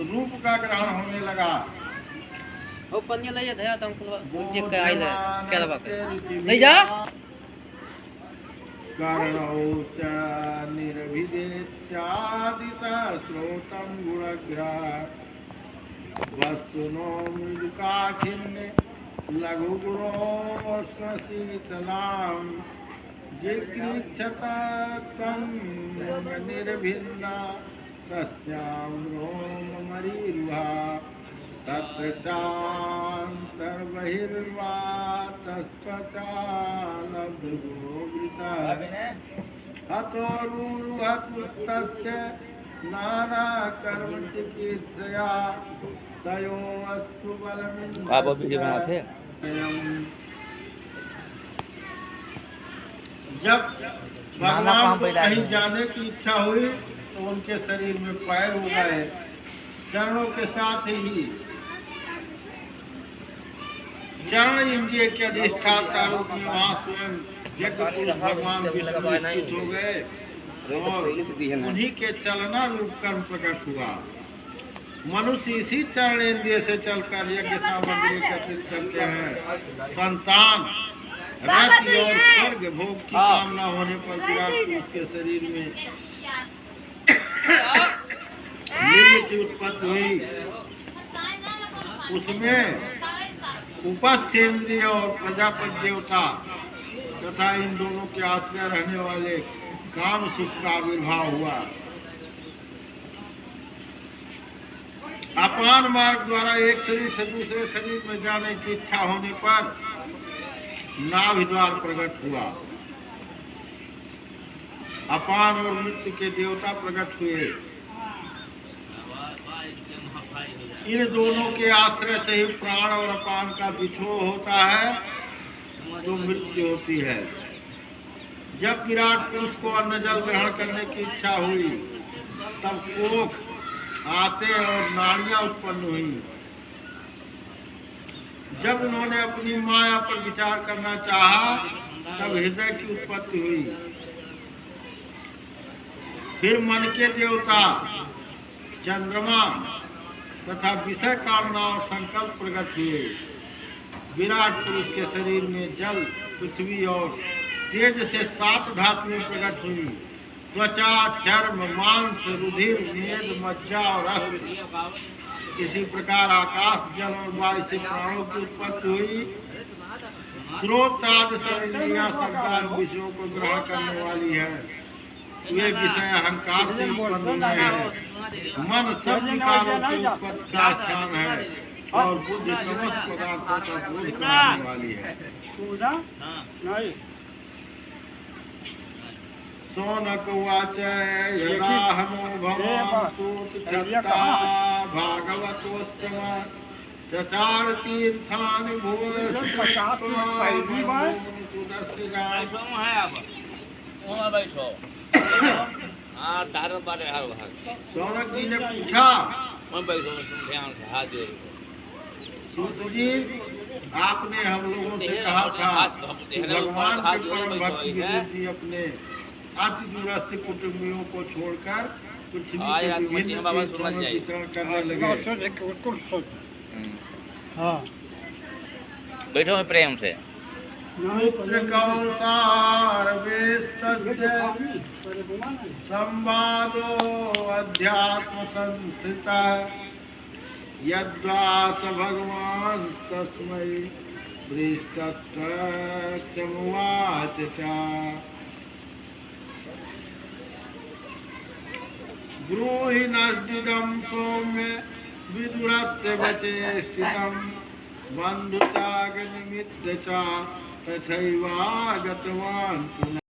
रूप का ग्रहण होने लगा। ओ पन्नी ले जा धया तम देख के आइले क्या लबा ले जा कर्णौच निर्भिदेत्यादिता श्रोतं गुणग्रह वस्तुनो मृदुकाठिन्य लघुगुणोष्णशीतलां जिगृक्षत तं निर्भिन्ना तस्यां रोममरीरुहा तत्र चान्तर्बहिर्वा तस्त्वचालब्धगोवृता हतो रूरुहतुस्तस्य नानाकर्मचिकीर्षया तयोऽस्तु बलमिन्द्रियम्। जब भगवान को कहीं जाने की इच्छा हुई तो उनके शरीर में पैर हो गए, चरणों के साथ ही चरण इंद्रिय के अधिष्ठाता रूप में वहाँ स्वयं यज्ञ पुरुष भगवान विष्णु हो गए और उन्हीं के चलना रूप कर्म प्रकट हुआ। मनुष्य इसी चरण इंद्रिय से चलकर यज्ञ सामग्री एकत्रित करते हैं। संतान रति और स्वर्ग भोग की कामना होने पर विराट पुरुष के शरीर में लिंग की उत्पत्ति हुई। उसमें उपस्थ इंद्रिय और प्रजापति देवता तथा इन दोनों के आश्रय रहने वाले काम सुख का आविर्भाव हुआ। अपान मार्ग द्वारा एक शरीर से दूसरे शरीर में जाने की इच्छा होने पर नाभि द्वार प्रकट हुआ। अपान और मृत्यु के देवता प्रकट हुए। इन दोनों के आश्रय से ही प्राण और अपान का विछोह होता है तो मृत्यु होती है। जब विराट पुरुष को अन्न जल ग्रहण करने की इच्छा हुई तब कोख आते और नाड़ियां उत्पन्न हुई। जब उन्होंने अपनी माया पर विचार करना चाहा तब हृदय की उत्पत्ति हुई। फिर मन के देवता चंद्रमा तथा विषय कामना और संकल्प प्रकट हुए। विराट पुरुष के शरीर में जल, पृथ्वी और तेज से 7 धातुएं प्रकट हुई। त्वचा, चर्म, मांस, रुधिर, मेद, मज्जा और रक्त। इसी प्रकार आकाश, जल और वायु से प्राणों की उत्पत्ति हुई। स्रोत आदि सब इंद्रियां संसार विषयों को ग्रहण करने वाली है। वे विषय अहंकार से उत्पन्न हुए हैं। मन सब विकारों की उत्पत्ति का स्थान है और बुद्धि समस्त पदार्थों का बोध कराने वाली है। सोनक उवाच यदाहनो भवान् सूतछत्ता भागवतोत्तम चचार तीर्थानि सौनक जी ने पूछा, सूत जी आपने हम लोगों से कहा था कि भगवान के परम भक्त विष्णु अपने अति दूरस्थ कुटुंबियों को छोड़कर पृथ्वी के विभिन्न तीर्थों में विचरण करने लगे। बैठो में प्रेम से पुत्र कौसार संवादो अध्यात्म संस्थिता यद्वास भगवान तस्मै पृष्ठत्वमुवाच च ब्रूहि नस्दिदं सौम्य विदुरस्य वचे स्थितं बन्धुत्यागनिमित्त च तथैवागतवान् पुनः।